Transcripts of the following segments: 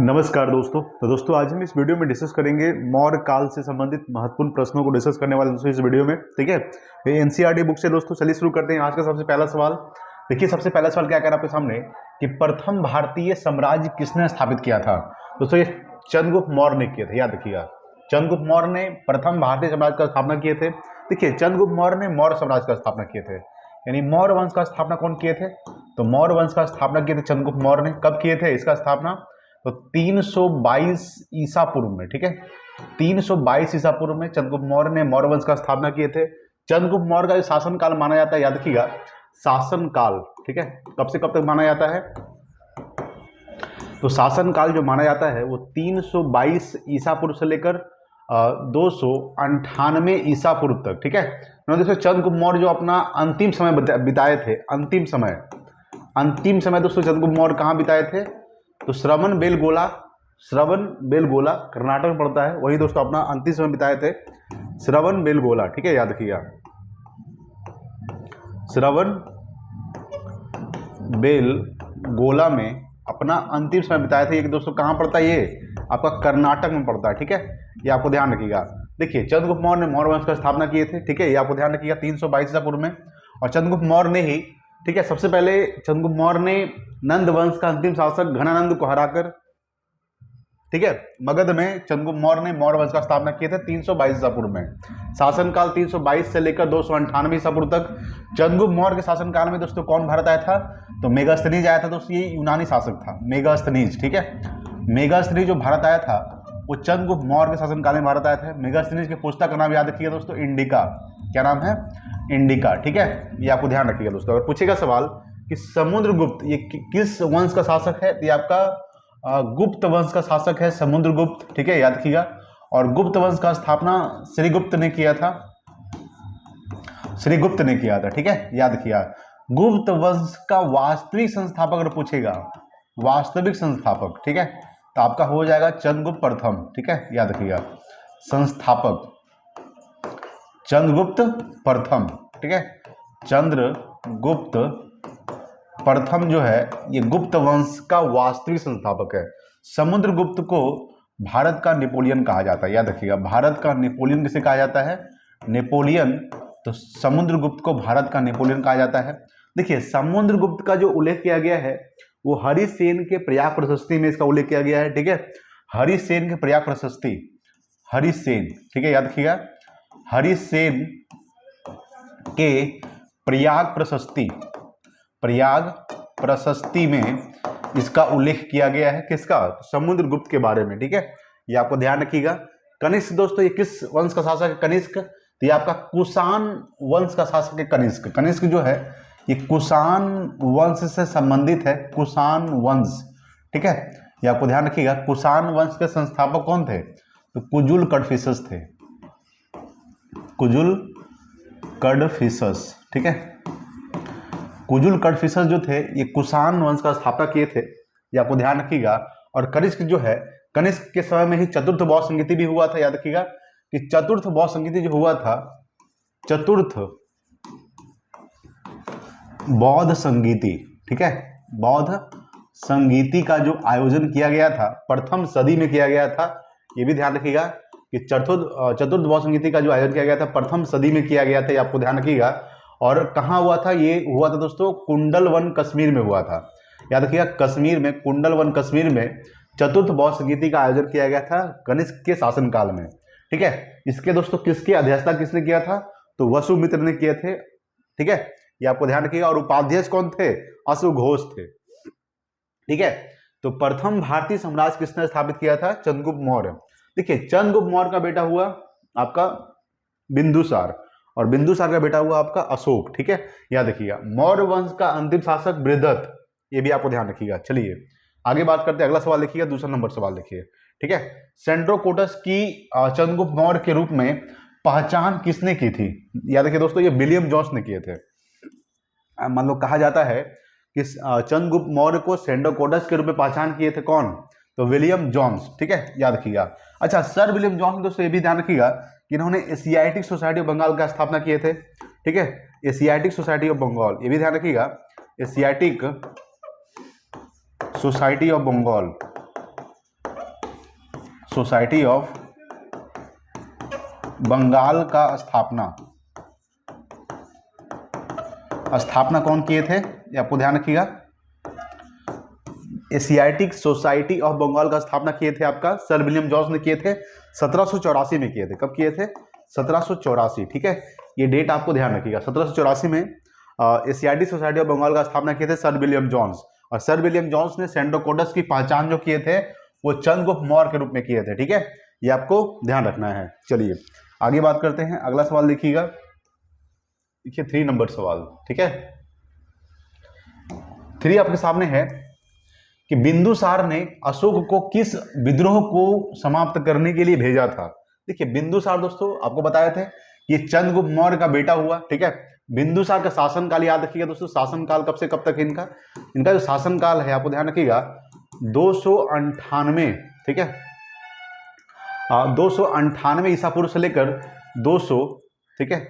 नमस्कार दोस्तों। तो दोस्तों आज हम इस वीडियो में डिस्कस करेंगे मौर्य काल से संबंधित महत्वपूर्ण प्रश्नों को डिस्कस करने वाले दोस्तों इस वीडियो में। ठीक है, ये एनसीईआरटी बुक से दोस्तों। चलिए शुरू करते हैं। आज का सबसे पहला सवाल देखिए। सबसे पहला सवाल क्या कह रहा है आपके सामने कि प्रथम भारतीय साम्राज्य किसने स्थापित किया था। दोस्तों ये चंद्रगुप्त मौर्य ने किए थे, याद रखिएगा। चंद्रगुप्त मौर्य ने प्रथम भारतीय साम्राज्य का स्थापना किए थे। देखिए चंद्रगुप्त मौर्य ने मौर्य साम्राज्य का स्थापना किए थे, यानी मौर्य वंश का स्थापना कौन किए थे? तो मौर्य वंश का स्थापना किए थे चंद्रगुप्त मौर्य ने। कब किए थे इसका स्थापना? तो 322 ईसा पूर्व में। ठीक है, 322 ईसा पूर्व में चंद्रगुप्त मौर्य ने मौर्य वंश का स्थापना किए थे। चंद्रगुप्त मौर्य का जो शासनकाल माना जाता है, याद रखिएगा, शासनकाल। ठीक है, कब से कब तक माना जाता है? तो शासनकाल जो माना जाता है वो 322 ईसा पूर्व से लेकर 298 ईसा पूर्व तक। ठीक है, दोस्तों चंद्रगुप्त मौर्य जो अपना अंतिम समय बिताए थे, अंतिम समय दोस्तों चंद्रगुप्त मौर्य कहाँ बिताए थे? तो श्रवण बेलगोला कर्नाटक में पड़ता है, वही दोस्तों अपना अंतिम समय बिताए थे श्रवण बेलगोला। ठीक है, याद रखिएगा, श्रवण बेलगोला में अपना अंतिम समय बिताए थे। ये दोस्तों कहाँ पड़ता है? ये आपका कर्नाटक में पड़ता है। ठीक है, ये आपको ध्यान रखिएगा। देखिए चंद्रगुप्त मौर्य ने मौर्य वंश का स्थापना किए थे। ठीक है, ये आपको ध्यान रखिएगा 322 ईसा पूर्व में। और चंद्रगुप्त मौर्य ने ही, ठीक है, सबसे पहले चंद्रगुप्त मौर्य ने नंद वंश का अंतिम शासक घनानंद को हराकर, ठीक है, मगध में चंद्रगुप्त मौर्य ने मौर्य वंश का स्थापना किए थे 322 ईसा पूर्व में। शासनकाल 322 से लेकर 298 ईसा पूर्व तक। चंद्रगुप्त मौर्य के शासनकाल में दोस्तों कौन भारत आया था? तो मेगास्थनीज आया था दोस्तों, ये यूनानी शासक था मेगास्थनीज। ठीक है, मेगास्थनीज जो भारत आया था वो चंद्रगुप्त मौर्य के शासनकाल में भारत आया था। मेगास्थनीज के पुस्तक का नाम याद रखिएगा दोस्तों, इंडिका। क्या नाम है? इंडिका। ठीक है, ये आपको ध्यान रखिएगा दोस्तों। अगर पूछेगा सवाल कि समुद्रगुप्त ये किस वंश का शासक है, तो ये आपका गुप्त वंश का शासक है, समुद्रगुप्त। ठीक है, याद रखिएगा। और गुप्त वंश का स्थापना श्रीगुप्त ने किया था, श्रीगुप्त ने किया था। ठीक है, याद रखिएगा। गुप्त वंश का वास्तविक संस्थापक अगर पूछेगा, वास्तविक संस्थापक, ठीक है, तो आपका हो जाएगा चंद्रगुप्त प्रथम। ठीक है, याद रखिएगा, संस्थापक चंद्रगुप्त प्रथम। ठीक है, चंद्रगुप्त प्रथम जो है ये गुप्त वंश का वास्तविक संस्थापक है। समुद्रगुप्त को भारत का नेपोलियन कहा जाता है, याद रखिएगा। भारत का नेपोलियन किसे कहा जाता है? नेपोलियन। तो समुद्रगुप्त को भारत का नेपोलियन कहा जाता है। देखिए समुद्रगुप्त का जो उल्लेख किया गया है वो हरिसेन के प्रयाग प्रशस्ति में इसका उल्लेख किया गया है। ठीक है, हरिसेन के प्रयाग प्रशस्ति, हरिसेन। ठीक है, याद रखिएगा, हरिसेन के प्रयाग प्रशस्ति में इसका उल्लेख किया गया है। किसका? समुद्रगुप्त के बारे में। ठीक है, ये आपको ध्यान रखिएगा। कनिष्क दोस्तों ये किस वंश का शासक है? कनिष्क। तो ये आपका कुषाण वंश का शासक है कनिष्क। कनिष्क जो है ये कुषाण वंश से संबंधित है, कुषाण वंश। ठीक है, ये आपको ध्यान रखिएगा। कुषाण वंश के संस्थापक कौन थे? तो कुजुल कड़फिसस थे, कुजुल कड़फिसस। ठीक है, कुजुल कड़फिसस जो थे ये कुषाण वंश का स्थापना किए थे, ये आपको ध्यान रखिएगा। और कनिष्क जो है, कनिष्क के समय में ही चतुर्थ बौद्ध संगीति भी हुआ था। याद रखिएगा कि चतुर्थ बौद्ध संगीति जो हुआ था, चतुर्थ बौद्ध संगीति, ठीक है, बौद्ध संगीति का जो आयोजन किया गया था प्रथम सदी में किया गया था। ये भी ध्यान रखिएगा कि चतुर्थ बौद्ध संगीति का जो आयोजन किया गया था प्रथम सदी में किया गया था, ये आपको ध्यान रखिएगा। और कहाँ हुआ था? ये हुआ था दोस्तों कुंडलवन कश्मीर में हुआ था। याद रखिएगा, कश्मीर में, कुंडलवन कश्मीर में चतुर्थ बौद्ध संगीति का आयोजन किया गया था कनिष्क के शासनकाल में। ठीक है, इसके दोस्तों किसकी अध्यक्षता किसने किया था? तो वसुमित्र ने किए थे। ठीक है, ये आपको ध्यान रखिएगा। और उपाध्यक्ष कौन थे? अश्वघोष थे। ठीक है, तो प्रथम भारतीय साम्राज्य किसने स्थापित किया था? चंद्रगुप्त मौर्य। देखिए चंद्रगुप्त मौर्य का बेटा हुआ आपका बिंदुसार, और बिंदुसार का बेटा हुआ आपका अशोक। ठीक है, याद रखिएगा। मौर्य वंश का अंतिम शासक बृहदत्त, ये भी आपको ध्यान रखिएगा। चलिए आगे बात करते हैं। अगला सवाल देखिएगा, दूसरा नंबर सवाल देखिए। ठीक है, सेंड्रोकोटस की चंद्रगुप्त मौर्य के रूप में पहचान किसने की थी? याद रखिए दोस्तों, ये विलियम जोन्स ने किए थे। मान लो कहा जाता है कि चंद्रगुप्त मौर्य को सेंड्रोकोटस के रूप में पहचान किए थे कौन? तो विलियम जोन्स। ठीक है, याद रखिएगा। अच्छा, सर विलियम जोन्स दोस्तों ये भी ध्यान रखिएगा कि इन्होंने एशियाटिक सोसाइटी ऑफ बंगाल का स्थापना किए थे। ठीक है, एशियाटिक सोसाइटी ऑफ बंगाल, ये भी ध्यान रखिएगा, Asiatic society of Bengal, society of Bengal का स्थापना कौन किए थे, ये आपको ध्यान रखिएगा। एशियाटिक सोसाइटी ऑफ बंगाल का स्थापना किए थे आपका सर विलियम जॉन्स ने किए थे 1784 में किए थे। कब किए थे? 1784, ठीक है, ये डेट आपको ध्यान रखिएगा। 1784 में एशियाटिक सोसाइटी ऑफ बंगाल का स्थापना किए थे सर विलियम जॉन्स, और सर विलियम जॉन्स ने सेंडोकोटस की पहचान जो किए थे वो चंद्रगुप्त मौर्य के रूप में किए थे, ठीक है, ये आपको ध्यान रखना है। चलिए आगे बात करते हैं, अगला सवाल देखिएगा, देखिए 3 नंबर सवाल, ठीक है। 3 आपके सामने है कि बिंदुसार ने अशोक को किस विद्रोह को समाप्त करने के लिए भेजा था। देखिए बिंदुसार दोस्तों आपको बताए थे ये चंद्रगुप्त मौर्य का बेटा हुआ, ठीक है। बिंदुसार का शासनकाल याद रखिएगा दोस्तों, शासनकाल कब से कब तक है इनका जो शासनकाल है आपको ध्यान रखिएगा 298, ठीक है, 298 ईसा पूर्व से लेकर 200, ठीक है,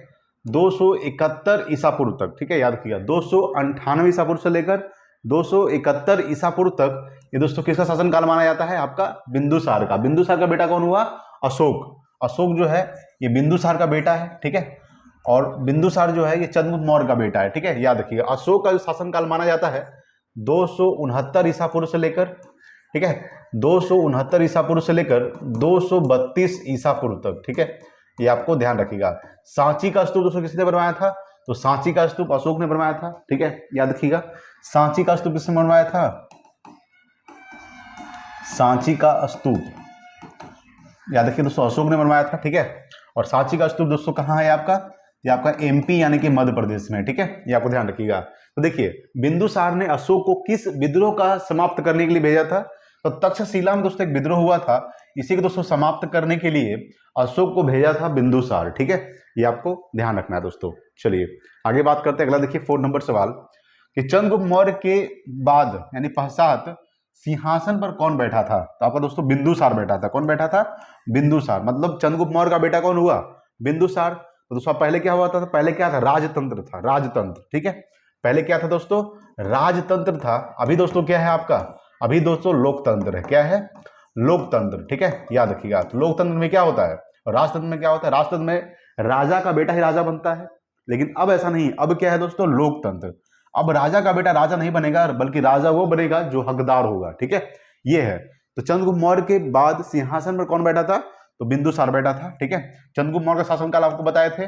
271 ईसा पूर्व तक, ठीक है, याद रखिएगा 298 ईसा पूर्व से लेकर 271 ईसा पूर्व तक ये दोस्तों किसका शासनकाल माना जाता है? आपका बिंदुसार का। बिंदुसार का बेटा कौन हुआ? अशोक। अशोक जो है ये बिंदुसार का बेटा है, ठीक है, और बिंदुसार जो है ये चंद्रगुप्त मौर्य का बेटा है, ठीक है, याद रखिएगा। अशोक का जो शासनकाल माना जाता है 269 ईसा पूर्व से लेकर, ठीक है, 269 ईसा पूर्व से लेकर 232 ईसा पूर्व तक, ठीक है, ये आपको ध्यान रखिएगा। सांची का स्तूप दोस्तों किसने बनवाया था? तो सांची का स्तूप अशोक ने बनवाया था, ठीक है, याद रखिएगा। सांची का स्तूप किसने बनवाया था? सांची का स्तूप याद रखिए दोस्तों अशोक ने बनवाया था, ठीक है। और सांची का स्तूप दोस्तों कहाँ है आपका? ये आपका एमपी यानी कि मध्य प्रदेश में, ठीक है, ये आपको ध्यान रखिएगा। तो देखिए बिंदुसार ने अशोक को किस विद्रोह का समाप्त करने के लिए भेजा था? तो तक्षशिला में दोस्तों एक विद्रोह हुआ था, इसी को दोस्तों समाप्त करने के लिए अशोक को भेजा था बिंदुसार, ठीक है, ये आपको ध्यान रखना है दोस्तों। चलिए आगे बात करते हैं, अगला देखिए 4 नंबर सवाल कि चंद्रगुप्त मौर्य के बाद यानी पश्चात सिंहासन पर कौन बैठा था? तो आपका दोस्तों बिंदुसार बैठा था। कौन बैठा था? बिंदुसार। मतलब चंद्रगुप्त मौर्य का बेटा कौन हुआ? बिंदुसार। तो दोस्तों पहले क्या हुआ था? पहले क्या था? राजतंत्र था, राजतंत्र, ठीक है, पहले क्या था दोस्तों? राजतंत्र था। अभी दोस्तों क्या है आपका? अभी दोस्तों लोकतंत्र है। क्या है? लोकतंत्र, ठीक है, याद रखिएगा। तो लोकतंत्र में क्या होता है और राजतंत्र में क्या होता है? राजतंत्र में राजा का बेटा ही राजा बनता है, लेकिन अब ऐसा नहीं। अब क्या है दोस्तों? लोकतंत्र। अब राजा का बेटा राजा नहीं बनेगा, बल्कि राजा वो बनेगा जो हकदार होगा, ठीक है, ये है। तो चंद्रगुप्त मौर्य के बाद सिंहासन पर कौन बैठा था? तो बिंदुसार बैठा था, ठीक है। चंद्रगुप्त मौर्य का शासनकाल आपको बताए थे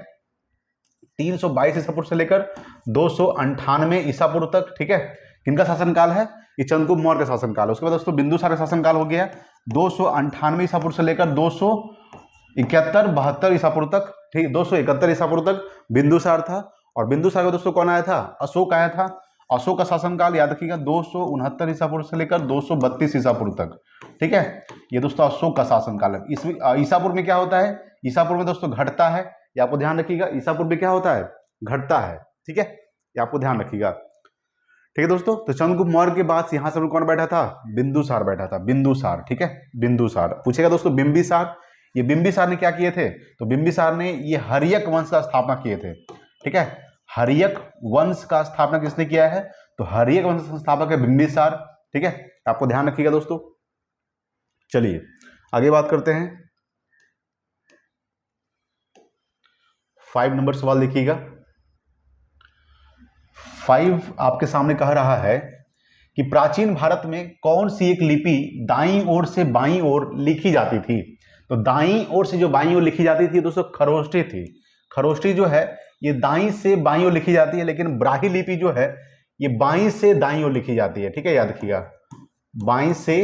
322 ईसा पूर्व से लेकर 298 ईसा पूर्व तक, ठीक है। किनका शासनकाल है? ये चंद्रगुप्त मौर्य का शासनकाल। उसके बाद दोस्तों बिंदुसार का शासनकाल हो गया 298 ईसा पूर्व से लेकर 271-72 ईसा पूर्व तक, ठीक, 271 ईसा पूर्व तक बिंदुसार था। और बिंदुसार का दोस्तों कौन आया था? अशोक आया था। अशोक का शासनकाल याद रखिएगा 269 ईसा पूर्व से लेकर 232 ईसा पूर्व तक, ठीक है, ये दोस्तों अशोक का शासनकाल है। इसमें ईसापुर में क्या होता है? ईसापुर में दोस्तों घटता है, ये आपको ध्यान रखिएगा। ईसापुर में क्या होता है? घटता है, ठीक है, ये आपको ध्यान रखिएगा, ठीक है दोस्तों। तो चंद्रगुप्त मौर्य के बाद सिंहासन पर कौन बैठा था? बिंदुसार बैठा था, बिंदुसार, ठीक है, बिंदुसार। पूछेगा दोस्तों बिंबिसार, ये बिंबिसार ने क्या किए थे? तो बिंबिसार ने ये हर्यक वंश का स्थापना किए थे, ठीक है, हर्यक वंश का स्थापना किसने किया है? तो हर्यक वंश का संस्थापक है बिंबिसार, ठीक है, आपको ध्यान रखिएगा दोस्तों। चलिए आगे बात करते हैं, 5 नंबर सवाल देखिएगा। 5 आपके सामने कह रहा है कि प्राचीन भारत में कौन सी एक लिपि दाईं ओर से बाईं ओर लिखी जाती थी? तो दाईं ओर से जो बाईं ओर लिखी जाती थी दोस्तों खरोष्ठी थी। खरोष्ठी जो है ये दाईं से बाईं ओर लिखी जाती है, लेकिन ब्राही लिपि जो है ये बाईं से दाईं ओर लिखी जाती है, ठीक है, याद रखिएगा, बाईं से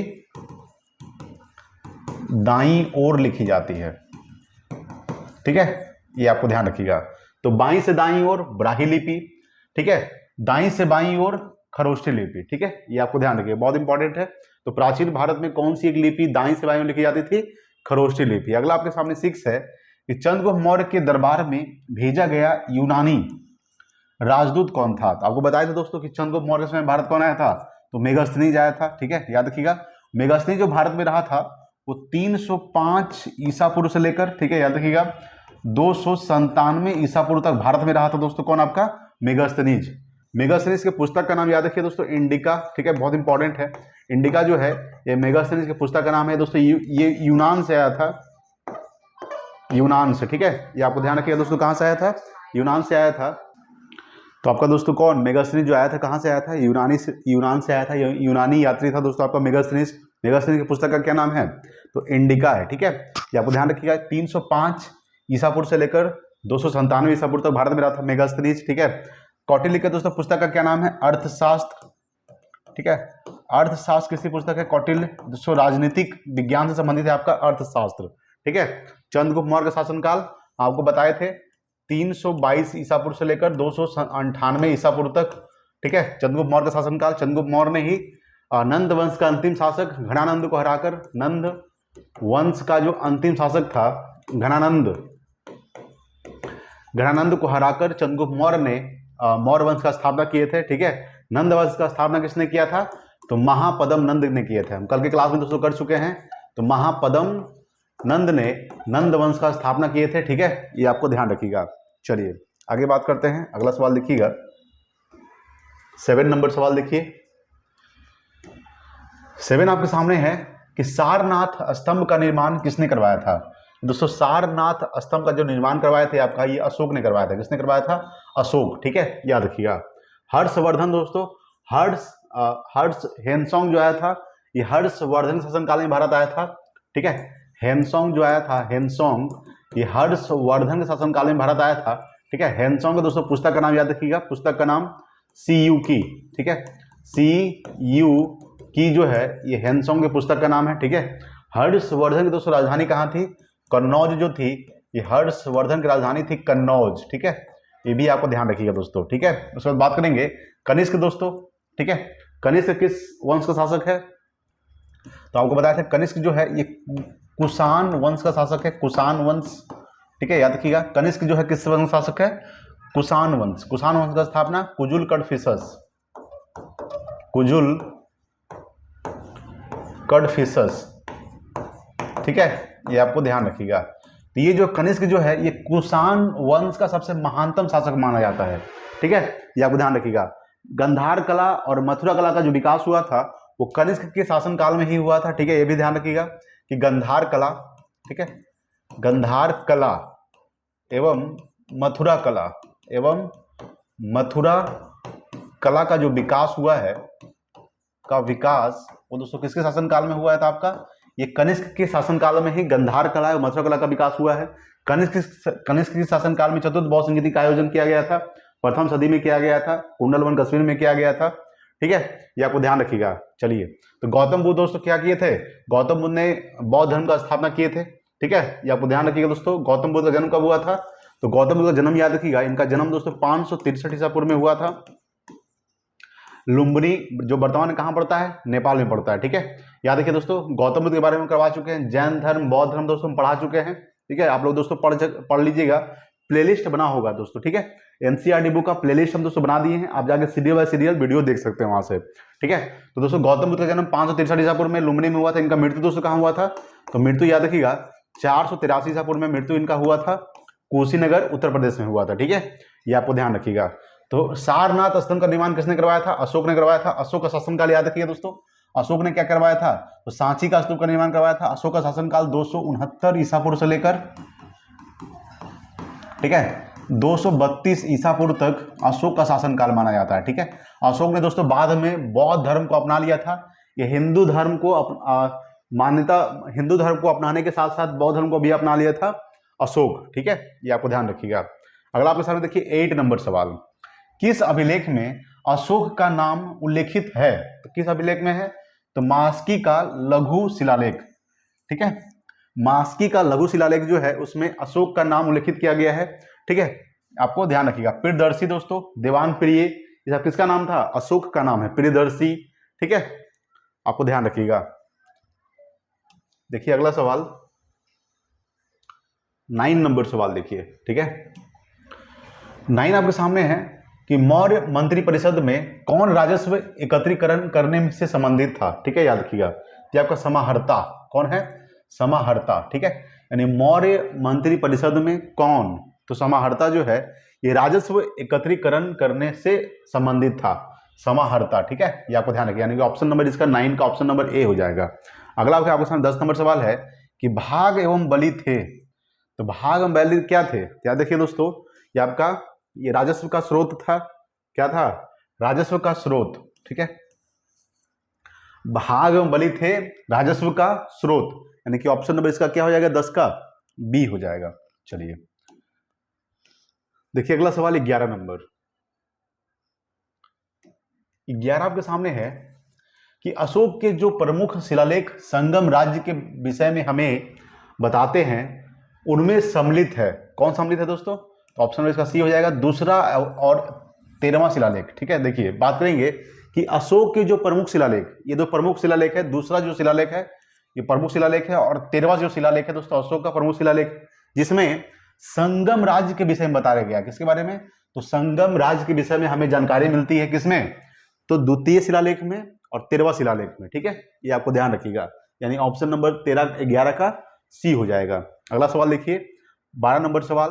दाईं ओर लिखी जाती है, ठीक है, ये आपको ध्यान रखिएगा। तो बाईं से दाईं ओर ब्राही लिपि, ठीक है, दाईं से बाईं ओर खरोष्ठी लिपि, ठीक है, ये आपको ध्यान रखिएगा, बहुत इंपॉर्टेंट है। तो प्राचीन भारत में कौन सी एक लिपि दाईं से बाईं ओर लिखी जाती थी? खरोष्ठी लिपि। अगला आपके सामने 6 है कि चंद्रगुप्त मौर्य के दरबार में भेजा गया यूनानी राजदूत कौन था? तो आपको बताया था दोस्तों कि चंद्रगुप्त मौर्य के समय भारत कौन आया था? तो मेगास्थनीज आया था, ठीक है, याद रखिएगा। मेगास्थनीज जो भारत में रहा था वो 305 ईसा पूर्व से लेकर, ठीक है, याद रखिएगा, 297 ईसा पूर्व तक भारत में रहा था दोस्तों। कौन? आपका मेगास्थनीज। मेगास्थनीज के पुस्तक का नाम याद रखिए दोस्तों, इंडिका, ठीक है, बहुत इंपॉर्टेंट है। इंडिका जो है ये मेगास्थनीज के पुस्तक का नाम है दोस्तों, ये यूनान से आया था, यूनान से, ठीक है, ये आपको ध्यान रखिएगा दोस्तों, कहाँ से आया था, यूनान से आया था। तो आपका दोस्तों कौन, मेगास्थनीज जो आया था कहाँ से आया था, यूनान से आया था, यूनानी यात्री था दोस्तों आपका मेगास्थनीज। मेगास्थनीज की पुस्तक का क्या नाम है, तो इंडिका है, ठीक है, ये आपको ध्यान रखिएगा। 305 ईसा पूर्व से लेकर 297 ईसा पूर्व तक भारत में रहा था मेगास्थनीज, ठीक है। कौटिल्य के दोस्तों पुस्तक का क्या नाम है, अर्थशास्त्र, ठीक है, अर्थशास्त्र किसकी पुस्तक है, कौटिल्य। दोस्तों राजनीतिक विज्ञान से संबंधित है आपका अर्थशास्त्र, ठीक है। चंद्रगुप्त मौर्य का शासनकाल आपको बताए थे 322 ईसा पूर्व से लेकर 298 ईसा पूर्व तक, ठीक है, चंद्रगुप्त मौर्य का शासनकाल। चंद्रगुप्त मौर्य ने ही नंद वंश का अंतिम शासक घनानंद को हराकर, नंद वंश का जो अंतिम शासक था घनानंद को हराकर चंद्रगुप्त मौर्य ने मौर्य वंश का स्थापना किए थे, ठीक है। नंद वंश का स्थापना किसने किया था, तो महापद्म नंद ने किए थे, हम कल के क्लास में दोस्तों कर चुके हैं। तो महापद्म नंद ने नंद वंश का स्थापना किए थे, ठीक है, ये आपको ध्यान रखिएगा। चलिए आगे बात करते हैं, अगला सवाल देखिएगा, 7 नंबर सवाल देखिए। 7 आपके सामने है कि सारनाथ स्तंभ का निर्माण किसने करवाया था। दोस्तों सारनाथ स्तंभ का जो निर्माण करवाए थे आपका, ये अशोक ने करवाया था। किसने करवाया था, अशोक, ठीक है, याद रखिएगा। हर्षवर्धन दोस्तों, हर्ष हेनसोंग जो आया था, ये हर्षवर्धन शासनकाल में भारत आया था, ठीक है। हेनसोंग जो आया था, हेनसोंग, ये हर्षवर्धन के शासनकाल में भारत आया था, ठीक है। हेनसोंग का दोस्तों पुस्तक का नाम याद रखिएगा, पुस्तक का नाम सीयू की, ठीक है, सीयू की जो है ये हेनसोंग के पुस्तक का नाम है, ठीक है। हर्षवर्धन की दोस्तों राजधानी कहाँ थी, कन्नौज जो थी, ये हर्षवर्धन की राजधानी थी कन्नौज, ठीक है, ये भी आपको ध्यान रखिएगा दोस्तों, ठीक है। उसके बाद बात करेंगे कनिष्क दोस्तों, ठीक है। कनिष्क किस वंश का शासक है, तो आपको बताया था कनिष्क जो है ये कुषाण वंश का शासक है, कुषाण वंश, ठीक है, याद रखिएगा। कनिष्क जो है किस वंश का शासक है, कुषाण वंश। कुषाण वंश का स्थापना कुजुल कडफिसस, ठीक है, ये आपको ध्यान रखिएगा। तो ये जो कनिष्क जो है ये कुषाण वंश का सबसे महानतम शासक माना जाता है, ठीक है, ये आपको ध्यान रखिएगा। गंधार कला और मथुरा कला का जो विकास हुआ था वो कनिष्क के शासनकाल में ही हुआ था, ठीक है, ये भी ध्यान रखिएगा कि गंधार कला, ठीक है, गंधार कला एवं मथुरा कला का जो विकास हुआ है वो दोस्तों किसके शासनकाल में हुआ है था आपका, ये कनिष्क के शासनकाल में ही गंधार कला और मथुरा कला का विकास हुआ है। कनिष्क के शासनकाल में चतुर्थ बौद्ध संगीति का आयोजन किया गया था, प्रथम सदी में किया गया था, कुंडलवन कश्मीर में किया गया था, ठीक है, ये आपको ध्यान रखिएगा। चलिए, तो गौतम बुद्ध दोस्तों क्या किए थे, गौतम बुद्ध ने बौद्ध धर्म का स्थापना किए थे, ठीक है, ये आपको ध्यान रखिएगा दोस्तों। गौतम बुद्ध का जन्म कब हुआ था, तो गौतम बुद्ध का जन्म याद रखिएगा, इनका जन्म दोस्तों 563 ईसा पूर्व में हुआ था। लुम्बिनी जो वर्तमान में कहाँ पड़ता है, नेपाल में पड़ता है, ठीक है, याद रखिए दोस्तों। गौतम बुद्ध के बारे में करवा चुके हैं, जैन धर्म, बौद्ध धर्म दोस्तों हम पढ़ा चुके हैं, ठीक है, आप लोग दोस्तों पढ़ लीजिएगा, प्लेलिस्ट बना होगा दोस्तों, ठीक है, एनसीईआरटी बुक का प्लेलिस्ट हम दोस्तों बना दिए हैं, आप जाके सीरियल बाय सीरियल वीडियो देख सकते हैं वहां से, ठीक है। तो दोस्तों गौतम बुद्ध का जन्म 563 ईसा पूर्व में लुम्बिनी में हुआ था। इनका मृत्यु दोस्तों कहाँ हुआ था, तो मृत्यु याद रखिएगा 483 ईसा पूर्व में मृत्यु इनका हुआ था, कुशीनगर उत्तर प्रदेश में हुआ था, ठीक है, ये आपको ध्यान रखिएगा। तो सारनाथ स्तंभ का निर्माण किसने करवाया था, अशोक ने करवाया था। अशोक का शासनकाल याद रखिएगा दोस्तों, अशोक ने क्या करवाया था, तो सांची का स्तूप का निर्माण करवाया था। अशोक का शासनकाल 269 ईसा पूर्व से लेकर, ठीक है, 232 ईसा पूर्व तक अशोक का शासनकाल माना जाता है, ठीक है। अशोक ने दोस्तों बाद में बौद्ध धर्म को अपना लिया था, ये हिंदू धर्म को हिंदू धर्म को अपनाने के साथ साथ बौद्ध धर्म को भी अपना लिया था अशोक, ठीक है, ये आपको ध्यान रखिएगा। अगला आपके सामने देखिए 8 नंबर सवाल, किस अभिलेख में अशोक का नाम उल्लेखित है, तो किस अभिलेख में है, तो मास्की का लघु शिलालेख, ठीक है, मास्की का लघु शिलालेख जो है उसमें अशोक का नाम उल्लेखित किया गया है, ठीक है, आपको ध्यान रखिएगा। प्रियदर्शी दोस्तों, देवान प्रिय, ये सब किसका नाम था, अशोक का नाम है, प्रियदर्शी, ठीक है, आपको ध्यान रखिएगा। देखिए अगला सवाल 9 नंबर सवाल देखिए, ठीक है, 9 आपके सामने है कि मौर्य मंत्री परिषद में कौन राजस्व एकत्रीकरण करने से संबंधित था, ठीक है, याद रखिएगा। ये आपका समाहर्ता कौन है, समाहर्ता, ठीक है, यानी मौर्य मंत्री परिषद में कौन, तो समाहर्ता जो है ये राजस्व एकत्रीकरण करने से संबंधित था, समाहर्ता, ठीक है, ये आपको ध्यान रखिए, यानी कि ऑप्शन नंबर इसका 9 का ऑप्शन नंबर ए हो जाएगा। अगला आपके सामने 10 नंबर सवाल है कि भाग एवं बलि थे, तो भाग एवं बलि क्या थे, क्या देखिए दोस्तों, ये आपका ये राजस्व का स्रोत था, क्या था, राजस्व का स्रोत, ठीक है, भाग एवं बलि थे राजस्व का स्रोत, यानी कि ऑप्शन नंबर इसका क्या हो जाएगा, 10 का बी हो जाएगा। चलिए देखिए अगला सवाल 11 नंबर। 11 आपके सामने है कि अशोक के जो प्रमुख शिलालेख संगम राज्य के विषय में हमें बताते हैं उनमें सम्मिलित है, कौन सम्मिलित है दोस्तों, तो ऑप्शन नंबर इसका सी हो जाएगा, दूसरा और 13वां शिलालेख, ठीक है। देखिए बात करेंगे कि अशोक के जो प्रमुख शिलालेख, ये दो प्रमुख शिलालेख है, दूसरा जो शिलालेख है ये प्रमुख शिलालेख है, और 13वां जो शिलालेख है दोस्तों अशोक का प्रमुख शिलालेख, जिसमें संगम राज्य के विषय में बताया गया, किसके बारे में, तो संगम राज्य के विषय में हमें जानकारी मिलती है किसमें, तो द्वितीय शिलालेख में और 13वां शिलालेख में, ठीक है, ये आपको ध्यान रखिएगा, यानी ऑप्शन नंबर 11 का सी हो जाएगा। अगला सवाल देखिए 12 नंबर सवाल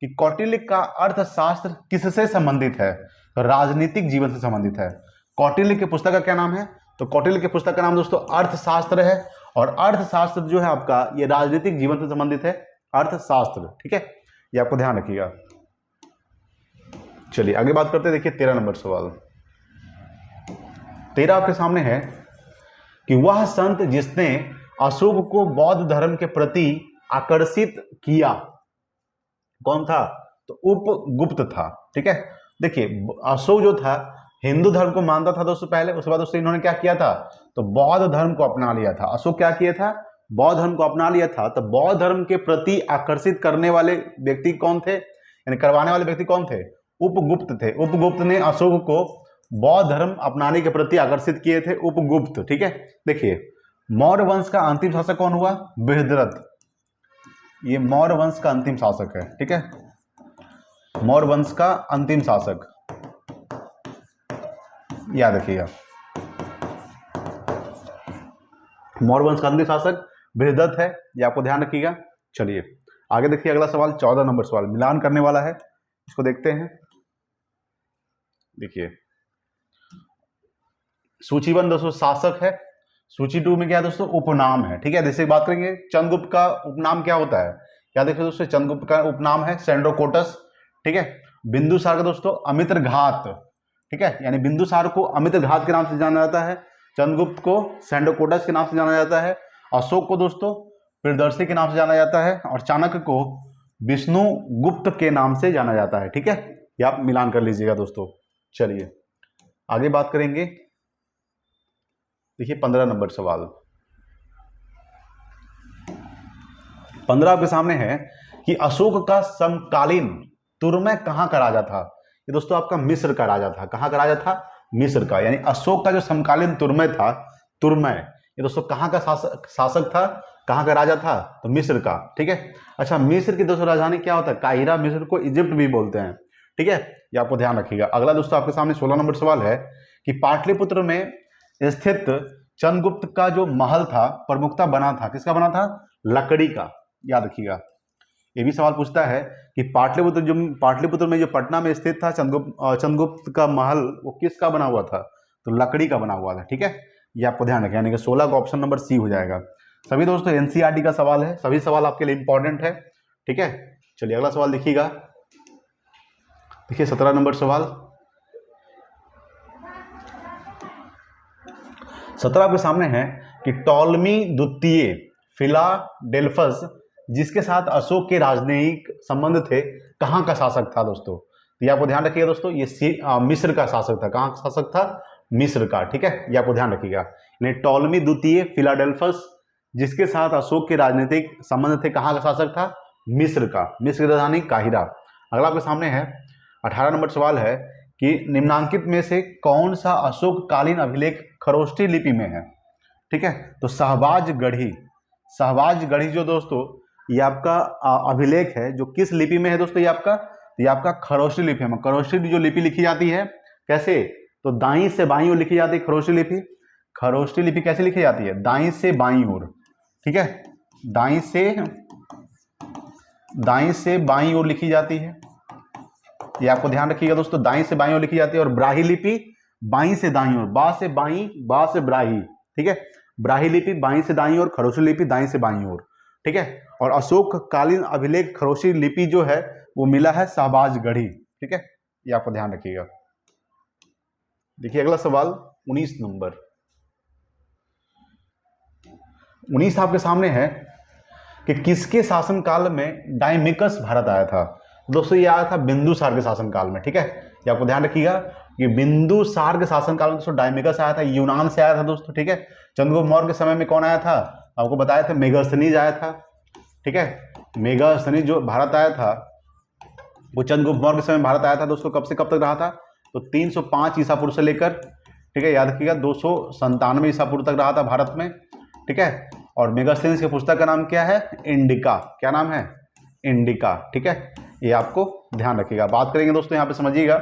कि कौटिल्य का अर्थशास्त्र किससे संबंधित है, तो राजनीतिक जीवन से संबंधित है। कौटिल्य की पुस्तक का क्या नाम है, तो कौटिल्य की पुस्तक का नाम दोस्तों अर्थशास्त्र है, और अर्थशास्त्र जो है आपका ये राजनीतिक जीवन से संबंधित है, अर्थशास्त्र, ठीक है, ये आपको ध्यान रखिएगा। चलिए आगे बात करते हैं, देखिए 13 नंबर सवाल। 13 आपके सामने है कि वह संत जिसने अशोक को बौद्ध धर्म के प्रति आकर्षित किया कौन था, तो उपगुप्त था, ठीक है। देखिए अशोक जो था हिंदू धर्म को मानता था दोस्तों पहले, उसके बाद दोस्तों इन्होंने क्या किया था, तो बौद्ध धर्म को अपना लिया था। अशोक क्या किया था, बौद्ध धर्म को अपना लिया था, तो बौद्ध धर्म के प्रति आकर्षित करने वाले व्यक्ति कौन थे, यानी करवाने वाले व्यक्ति कौन थे, उपगुप्त थे। उपगुप्त ने अशोक को बौद्ध धर्म अपनाने के प्रति आकर्षित किए थे, उपगुप्त, ठीक है। देखिए मौर्य वंश का अंतिम शासक कौन हुआ, बृहद्रथ, ये मौर्य वंश का अंतिम शासक है, ठीक है, मौर्य वंश का अंतिम शासक, याद रखिएगा, मौर्य वंश का अंतिम शासक बृहद्रथ है, ये आपको ध्यान रखिएगा। चलिए आगे देखिए अगला सवाल 14 नंबर सवाल, मिलान करने वाला है, इसको देखते हैं। देखिए सूचीबद्ध दोस्तों शासक है, सूची 2 में क्या है दोस्तों, उपनाम है, ठीक है। जैसे बात करेंगे चंद्रगुप्त का उपनाम क्या होता है, क्या देखिए दोस्तों, चंद्रगुप्त का उपनाम है सेंड्रोकोटस, ठीक है। बिंदुसार का दोस्तों अमित्रघात, ठीक है, यानी बिंदुसार को अमित्रघात के नाम से जाना जाता है, चंद्रगुप्त को सेंड्रोकोटस के नाम से जाना जाता है, अशोक को दोस्तों प्रियदर्शी के नाम से जाना जाता है, और चाणक्य को विष्णुगुप्त के नाम से जाना जाता है, ठीक है, ये आप मिलान कर लीजिएगा दोस्तों। चलिए आगे बात करेंगे, देखिए 15 नंबर सवाल। 15 आपके सामने है कि अशोक का समकालीन तुर्मै कहां का राजा था, ये दोस्तों आपका मिस्र का राजा था, कहां का राजा था, मिस्र का, यानी अशोक का जो समकालीन तुर्मै था, तुर्मै ये दोस्तों कहां का शासक था, कहां का राजा था, तो मिस्र का, ठीक है। अच्छा मिस्र की दोस्तों राजधानी क्या होता है, काहिरा, मिस्र को इजिप्ट भी बोलते हैं, ठीक है, ये आपको ध्यान रखिएगा। अगला दोस्तों आपके सामने 16 नंबर सवाल है कि पाटलिपुत्र में स्थित चंद्रगुप्त का जो महल था प्रमुखता बना था, किसका बना था, लकड़ी का, याद रखिएगा। ये भी सवाल पूछता है कि पाटलिपुत्र में जो पटना में स्थित था चंद्रगुप्त का महल, वो किसका बना हुआ था, तो लकड़ी का बना हुआ था, ठीक है, ये आपको ध्यान रखें, यानी कि 16 का ऑप्शन नंबर सी हो जाएगा। सभी दोस्तों एनसीईआरटी का सवाल है, सभी सवाल आपके लिए इंपॉर्टेंट है, ठीक है। चलिए अगला सवाल देखिएगा, देखिए 17 नंबर सवाल। 17 आपके सामने है कि टॉलमी द्वितीय फिलाडेल्फस जिसके साथ अशोक के राजनयिक संबंध थे, कहां का शासक था दोस्तों, तो ये आपको ध्यान रखिएगा दोस्तों, ये मिस्र का शासक था, कहां का शासक था, मिस्र का, ठीक है, ये आपको ध्यान रखिएगा। यानी टॉलमी द्वितीय फिलाडेल्फस जिसके साथ अशोक के राजनीतिक संबंध थे, कहां का शासक था, मिस्र का, मिस्र की राजधानी काहिरा। अगला आपके सामने है 18 नंबर सवाल है कि निम्नांकित में से कौन सा अशोक कालीन अभिलेख खरोष्ठी लिपि में है, ठीक है, तो सहबाज गढ़ी जो दोस्तों ये आपका अभिलेख है, जो किस लिपि में है दोस्तों, ये आपका खरोष्ठी लिपि है। खरोष्ठी जो लिपि लिखी जाती है कैसे, तो दाईं से बाईं ओर लिखी जाती है खरोष्ठी लिपि। खरोष्ठी लिपि कैसे लिखी जाती है, दाईं से बाईं ओर, ठीक है, दाईं से बाईं ओर लिखी जाती है, ये आपको ध्यान रखिएगा दोस्तों, दाईं से बाईं ओर लिखी जाती है, और ब्राही लिपि बाईं से दाईं ओर, बा से बाईं, बा से ब्राही, ठीक है। ब्राही लिपि बाईं से दाईं ओर, खरोशी लिपि दाईं से बाईं ओर, ठीक है। और अशोक कालीन अभिलेख खरोशी लिपि जो है वो मिला है शाहबाजगढ़ी, ठीक है। ये आपको ध्यान रखिएगा। देखिए अगला सवाल 19 नंबर। 19 आपके सामने है कि किसके शासनकाल में डायमिकस भारत आया था। दोस्तों ये आया था बिंदुसार के शासनकाल में, ठीक है। ये आपको ध्यान रखिएगा कि बिंदुसार के शासनकाल में दोस्तों डायमिकस आया था, यूनान से आया था दोस्तों, ठीक है। चंद्रगुप्त मौर्य के समय में कौन आया था, आपको बताया था मेगास्थनीज आया था, ठीक है। मेगास्थनीज जो भारत आया था वो चंद्रगुप्त मौर्य के समय भारत आया था दोस्तों। कब से कब तक रहा था, तो 305 ईसा पूर्व से लेकर, ठीक है, याद रखिएगा 297 ईसा पूर्व तक रहा था भारत में, ठीक है। और मेगास्थनीज की पुस्तक का नाम क्या है, इंडिका। क्या नाम है, इंडिका, ठीक है। ये आपको ध्यान रखिएगा। बात करेंगे दोस्तों यहाँ पे समझिएगा।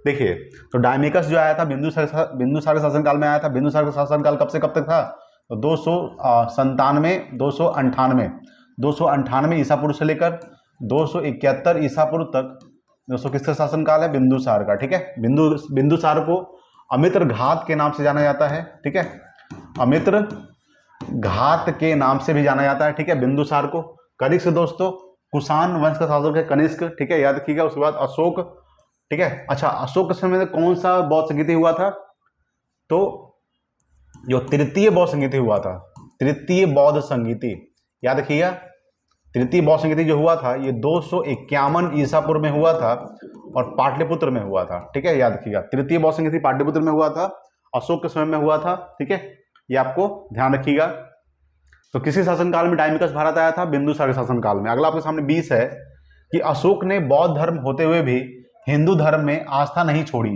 देखिए तो डायमिकस जो आया था बिंदुसार के शासनकाल में आया था। बिंदुसार का शासनकाल कब से कब तक था, तो 298 ईसा पूर्व से लेकर 271 ईसा पूर्व तक दोस्तों किसका शासनकाल है, बिंदुसार का, ठीक है। बिंदुसार को अमित्र घात के नाम से जाना जाता है, ठीक है। अमित्र घात के नाम से भी जाना जाता है, ठीक है, बिंदुसार को। कनिष्क दोस्तों कुषाण वंश का शासक है कनिष्क, ठीक है, याद रखिएगा। उसके बाद अशोक, ठीक है। अच्छा, अशोक के समय में कौन सा बौद्ध संगीति हुआ था, तो जो तृतीय बौद्ध संगीति हुआ था, तृतीय बौद्ध संगीति, याद रखिएगा। तृतीय बौद्ध संगीति जो हुआ था ये 251 ईसा पूर्व में हुआ था और पाटलिपुत्र में हुआ था, ठीक है, याद रखिएगा। तृतीय बौद्ध संगीति पाटलिपुत्र में हुआ था, अशोक के समय में हुआ था, ठीक है। ये आपको ध्यान रखिएगा। तो किसी शासनकाल में डायमिकस भारत आया था, बिंदुसार के शासनकाल में। अगला आपके सामने 20 है कि अशोक ने बौद्ध धर्म होते हुए भी हिंदू धर्म में आस्था नहीं छोड़ी।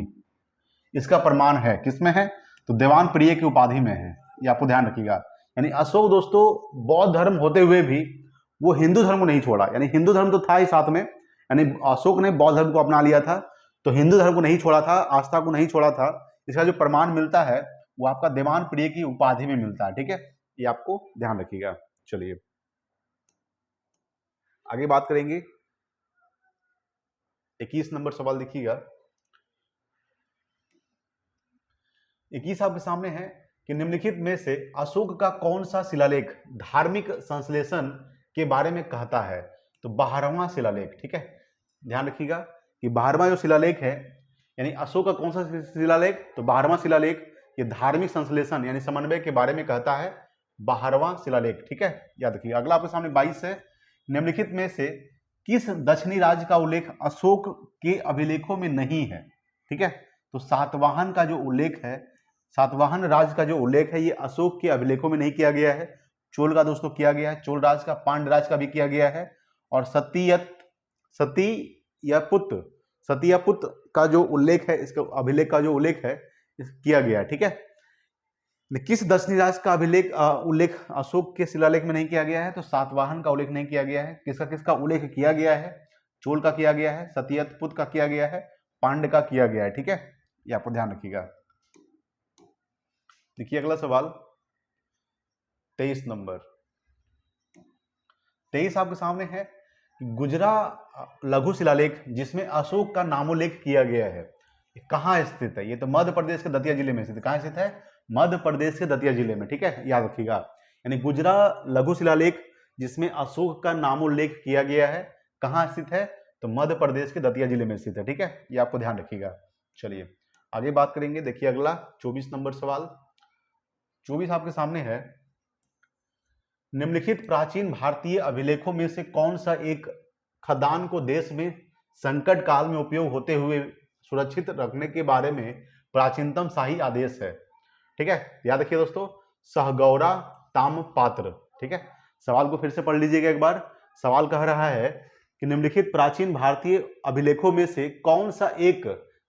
इसका प्रमाण है, किसमें है, तो देवान प्रिय की उपाधि में है। ये आपको ध्यान रखिएगा। यानी अशोक दोस्तों बौद्ध धर्म होते हुए भी वो हिंदू धर्म को नहीं छोड़ा, यानी हिंदू धर्म तो था ही साथ में, यानी अशोक ने बौद्ध धर्म को अपना लिया था, तो हिंदू धर्म को नहीं छोड़ा था, आस्था को नहीं छोड़ा था। इसका जो प्रमाण मिलता है वो आपका देवान प्रिय की उपाधि में मिलता है, ठीक है। ये आपको ध्यान रखिएगा। चलिए आगे बात करेंगे। 21 नंबर सवाल देखिएगा। 21 आपके सामने है कि निम्नलिखित में से अशोक का कौन सा शिलालेख धार्मिक संश्लेषण के बारे में कहता है, तो 12वां शिलालेख, ठीक है। ध्यान रखिएगा कि 12वां जो शिलालेख है, यानी अशोक का कौन सा शिलालेख, तो 12वां शिलालेख ये धार्मिक संश्लेषण यानी समन्वय के बारे में कहता है, 12वां शिलालेख, ठीक है, याद रखिएगा। अगला आपके सामने 22 है, निम्नलिखित में से किस दक्षिणी राज्य का उल्लेख अशोक के अभिलेखों में नहीं है, ठीक है। तो सातवाहन का जो उल्लेख है, सातवाहन राज्य का जो उल्लेख है ये अशोक के अभिलेखों में नहीं किया गया है। चोल का दोस्तों किया गया है, चोल राज का, पांड्य राज का भी किया गया है, और सतियापुत का जो उल्लेख है, इसका अभिलेख का जो उल्लेख है किया गया है, ठीक है। किस दक्षिणी राज का उल्लेख अशोक के शिलालेख में नहीं किया गया है, तो सातवाहन का उल्लेख नहीं किया गया है। किसका किसका उल्लेख किया गया है, चोल का किया गया है, सतियपुत का किया गया है, पांड्य का किया गया है, ठीक है। ये आपको ध्यान रखिएगा। देखिए अगला सवाल 23 नंबर। 23 आपके सामने है गुजरा लघु शिलालेख जिसमें अशोक का नामोल्लेख किया गया है, कहाँ स्थित है, ये तो मध्य प्रदेश के दतिया जिले में स्थित है। कहाँ स्थित है, मध्य प्रदेश के दतिया जिले में, ठीक है, याद रखिएगा। यानी गुजरा लघु शिलालेख जिसमें अशोक का नामोल्लेख किया गया है, कहाँ स्थित है, तो मध्य प्रदेश के दतिया जिले में स्थित है, ठीक है। ये आपको ध्यान रखिएगा। चलिए आगे बात करेंगे। देखिए अगला 24 नंबर सवाल। 24 आपके सामने है, निम्नलिखित प्राचीन भारतीय अभिलेखों में से कौन सा एक खदान को देश में संकट काल में उपयोग होते हुए सुरक्षित रखने के बारे में प्राचीनतम शाही आदेश है, ठीक है। याद रखिए दोस्तों, सहगौरा ताम्रपात्र, ठीक है। सवाल को फिर से पढ़ लीजिएगा एक बार। सवाल कह रहा है कि निम्नलिखित प्राचीन भारतीय अभिलेखों में से कौन सा एक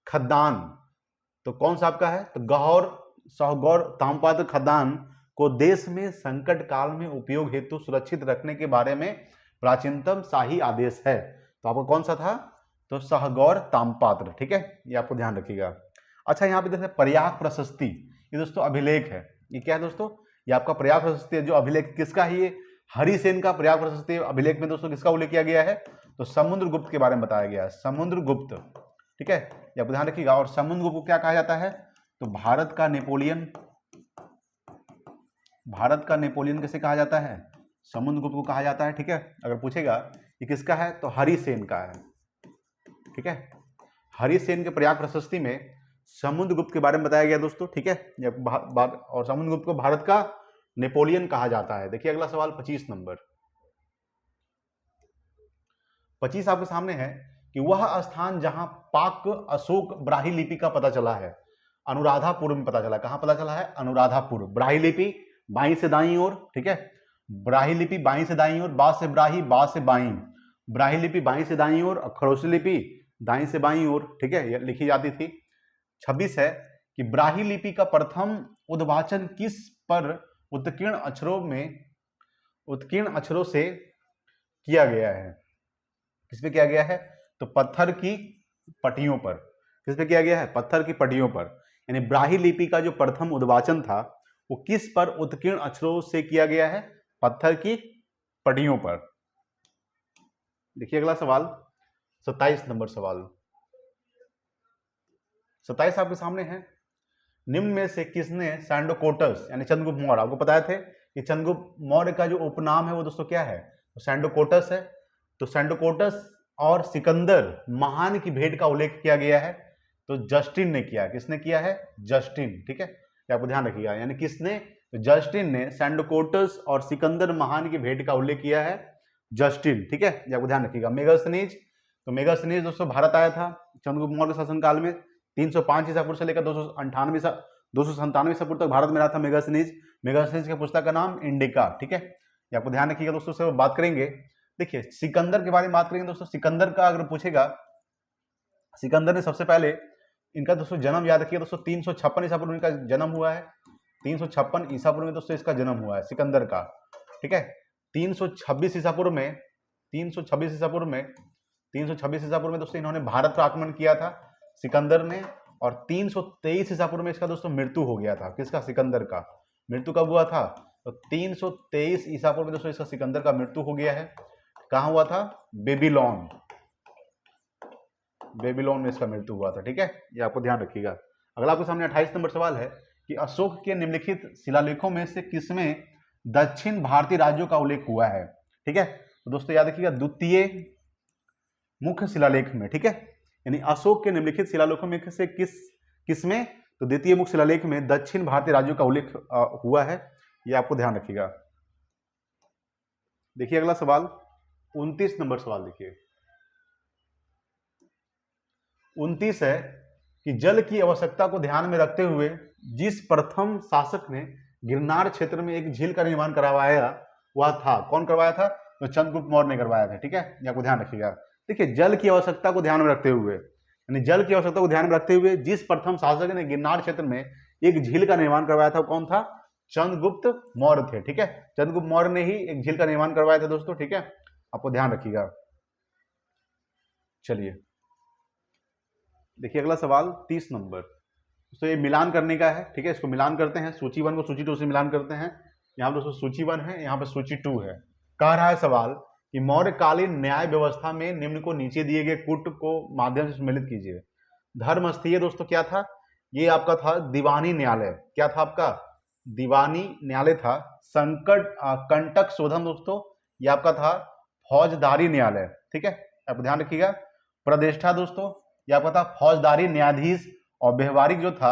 खदान, तो कौन सा आपका है, तो गौर सहगौर ताम्रपात्र खदान को देश में संकट काल में उपयोग हेतु सुरक्षित रखने के बारे में प्राचीनतम शाही आदेश है। तो आपको कौन सा था, तो सहगौर ताम्रपात्र, ठीक है। ये आपको ध्यान रखिएगा। अच्छा यहाँ पे देखते हैं प्रयाग प्रशस्ति, ये दोस्तों अभिलेख है। ये क्या है दोस्तों, ये आपका प्रयाग प्रशस्ति जो अभिलेख किसका है, ये हरिसेन का प्रयाग प्रशस्ति अभिलेख में दोस्तों किसका उल्लेख किया गया है, तो समुद्रगुप्त के बारे में बताया गया है। समुद्रगुप्त, ठीक है, ये आप ध्यान रखिएगा। और समुद्रगुप्त को क्या कहा जाता है, तो भारत का नेपोलियन, भारत का नेपोलियन कैसे कहा जाता है, समुद्रगुप्त को कहा जाता है। ठीक है, अगर पूछेगा ये किसका है तो हरिसेन का है। ठीक है, हरिसेन के प्रयाग प्रशस्ति में समुद्रगुप्त के बारे में बताया गया दोस्तों। ठीक है, और समुद्रगुप्त को भारत का नेपोलियन कहा जाता है। देखिए अगला सवाल 25 नंबर। 25 आपके सामने है कि वह स्थान जहां पाक अशोक ब्राही लिपि का पता चला है, अनुराधापुर में पता चला। कहां पता चला है, अनुराधापुर। ब्राही लिपि बाई से दाई ओर, ठीक है, ब्राही लिपि बाई से दाई ओर, बा से ब्राही, बा से बाई, ब्राही लिपि बाई से दाई ओर, खरोष्टी लिपि दाई से बाई ओर, ठीक है, यह लिखी जाती थी। 26 है कि ब्राही लिपि का प्रथम उद्वाचन किस पर उत्कीर्ण अक्षरों से किया गया है, किस पे किया गया है, तो पत्थर की पट्टियों पर। किस पे किया गया है, पत्थर की पट्टियों पर। यानी ब्राही लिपि का जो प्रथम उद्वाचन था वो किस पर उत्कीर्ण अक्षरों से किया गया है, पत्थर की पट्टियों पर। देखिए अगला सवाल 27 नंबर सवाल। 27 आपके सामने है, निम्न में से किसने सैंडोकोटस यानी चंद्रगुप्त मौर्य, आपको बताए थे कि चंद्रगुप्त मौर्य का जो उपनाम है वो दोस्तों क्या है, तो सैंडोकोटस है। तो सैंडोकोटस और सिकंदर महान की भेंट का उल्लेख किया गया है, तो जस्टिन ने किया। किसने किया है, जस्टिन। ठीक है, आपको ध्यान रखिएगा, यानी किसने, तो जस्टिन ने सैंडोकोटस और सिकंदर महान की भेंट का उल्लेख किया है, जस्टिन। ठीक है, आपको ध्यान रखिएगा। मेगास्थनीज, तो मेगास्थनीज दोस्तों भारत आया था चंद्रगुप्त मौर्य के शासनकाल में। 305 ईसा पूर्व से लेकर 297 ईसा पूर्व तक भारत में रहा था मेगास्थनीज। मेगास्थनीज के पुस्तक का नाम इंडिका। ठीक है, ये आपको ध्यान रखिएगा दोस्तों। से बात करेंगे, देखिए सिकंदर के बारे में बात करेंगे दोस्तों। सिकंदर का अगर पूछेगा, सिकंदर ने सबसे पहले, इनका दोस्तों जन्म याद रखिए दोस्तों, 356 ईसा पूर्व इनका जन्म हुआ है। 356 ईसा पूर्व में दोस्तों इसका जन्म हुआ है सिकंदर का। ठीक है, 326 ईसा पूर्व में 326 ईसा पूर्व में 326 ईसा पूर्व में दोस्तों इन्होंने भारत पर आक्रमण किया था सिकंदर ने। और 323 ईसा पूर्व में इसका दोस्तों मृत्यु हो गया था। किसका, सिकंदर का। मृत्यु कब हुआ था, तो 323 ईसा पूर्व में दोस्तों इसका सिकंदर का मृत्यु हो गया है। कहां हुआ था, बेबीलोन, बेबीलोन में इसका मृत्यु हुआ था। ठीक है, ये आपको ध्यान रखिएगा। अगला आपके सामने 28 नंबर सवाल है कि अशोक के निम्नलिखित शिलालेखों में से किसमें दक्षिण भारतीय राज्यों का उल्लेख हुआ है। ठीक है, तो दोस्तों याद रखिएगा, द्वितीय मुख्य शिलालेख में। ठीक है, यानी अशोक के निम्नलिखित शिलालेखों में से किसमें, तो द्वितीय मुख्य शिलालेख में दक्षिण भारतीय राज्यों का उल्लेख हुआ है, यह आपको ध्यान रखिएगा। देखिए अगला सवाल 29 नंबर सवाल। देखिए 29 है कि जल की आवश्यकता को ध्यान में रखते हुए जिस प्रथम शासक ने गिरनार क्षेत्र में एक झील का निर्माण करवाया वह था, कौन करवाया था, तो चंद्रगुप्त मौर्य ने करवाया था। ठीक है, ये आपको ध्यान रखिएगा। देखिए जल की आवश्यकता को ध्यान में रखते हुए, यानी जल की आवश्यकता को ध्यान में रखते हुए जिस प्रथम शासक ने गिरनार क्षेत्र में एक झील का निर्माण करवाया था, कौन था, चंद्रगुप्त मौर्य थे। ठीक है, चंद्रगुप्त मौर्य ने ही एक झील का निर्माण करवाया था दोस्तों। ठीक है, आपको ध्यान रखिएगा। चलिए देखिए अगला सवाल 30 नंबर। तो ये मिलान करने का है। ठीक है, इसको मिलान करते हैं, सूची 1 को सूची 2 से मिलान करते हैं। यहाँ पर दोस्तों सूची 1 है, यहाँ पर सूची 2 है। कह रहा है सवाल कि मौर्यकालीन न्याय व्यवस्था में निम्न को नीचे दिए गए कूट को माध्यम से सम्मिलित कीजिए। धर्मस्थीय दोस्तों क्या था, ये आपका था दीवानी न्यायालय। क्या था आपका, दीवानी न्यायालय था। कंटक शोधन दोस्तों ये आपका था फौजदारी न्यायालय। ठीक है, आप ध्यान रखिएगा। प्रतिष्ठा दोस्तों ये आपका था फौजदारी न्यायाधीश। और व्यवहारिक जो था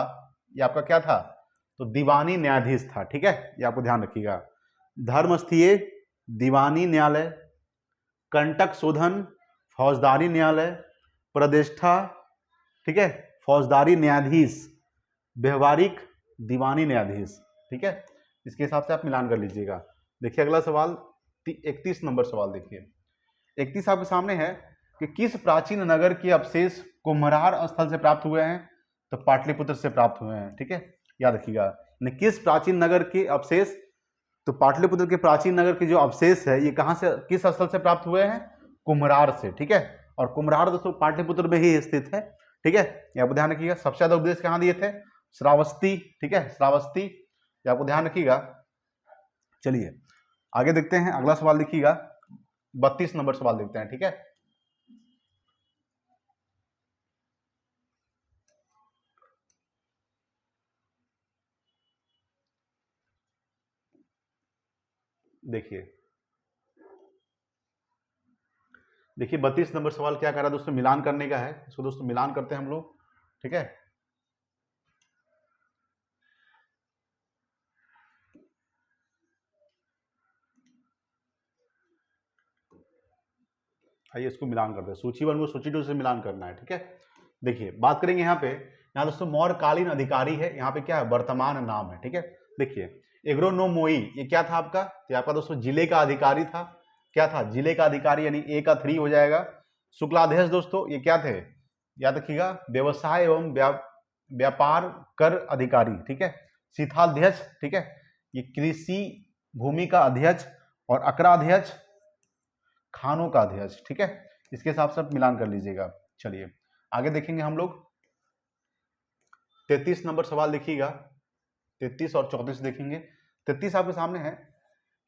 ये आपका क्या था, तो दीवानी न्यायाधीश था। ठीक है, ये आपको ध्यान रखिएगा। धर्मस्थीय दीवानी न्यायालय, कंटक शोधन फौजदारी न्यायालय, प्रतिष्ठा ठीक है फौजदारी न्यायाधीश, व्यवहारिक दीवानी न्यायाधीश। ठीक है, इसके हिसाब से आप मिलान कर लीजिएगा। देखिए अगला सवाल 31 नंबर सवाल। देखिए 31 आपके सामने है कि किस प्राचीन नगर के अवशेष कुम्हरार स्थल से प्राप्त हुए हैं, तो पाटलिपुत्र से प्राप्त हुए हैं। ठीक है, याद रखिएगा, किस प्राचीन नगर के अवशेष, तो पाटलिपुत्र के प्राचीन नगर के जो अवशेष है ये कहां से, किस स्थल से प्राप्त हुए हैं, कुम्हरार से। ठीक है, और कुम्हरार दोस्तों पाटलिपुत्र में ही स्थित है। ठीक है, ये आपको ध्यान रखिएगा। सबसे ज्यादा उपदेश कहां दिए थे, श्रावस्ती। ठीक है, श्रावस्ती, ये आपको ध्यान रखिएगा। चलिए आगे देखते हैं, अगला सवाल देखिएगा 32 नंबर सवाल देखते हैं। ठीक है, देखिए देखिए 32 नंबर सवाल क्या कर रहा है दोस्तों, मिलान करने का है। इसको दोस्तों मिलान करते हैं हम लोग, ठीक है। आइए इसको मिलान करते हैं, सूची 1 को सूची 2 से मिलान करना है, ठीक है। देखिए बात करेंगे यहाँ पे, यहाँ दोस्तों मौर्यकालीन अधिकारी है, यहाँ पे क्या है, वर्तमान नाम है, ठीक है। देखिए एग्रोनोमोई, ये क्या था आपका, ये आपका दोस्तों जिले का अधिकारी था। क्या था, जिले का अधिकारी, यानी ए का 3 हो जाएगा। शुक्लाध्यक्ष दोस्तों ये क्या थे, याद रखिएगा, व्यवसाय एवं व्यापार कर अधिकारी, ठीक है। शीथाध्यक्ष, ठीक है, ये कृषि भूमि का अध्यक्ष। और अकराध्यक्ष खानों का अध्यक्ष, ठीक है। इसके हिसाब से आप मिलान कर लीजिएगा। चलिए आगे देखेंगे हम लोग। 33 नंबर सवाल देखिएगा, 33 और 34 देखेंगे। 33 आपके सामने है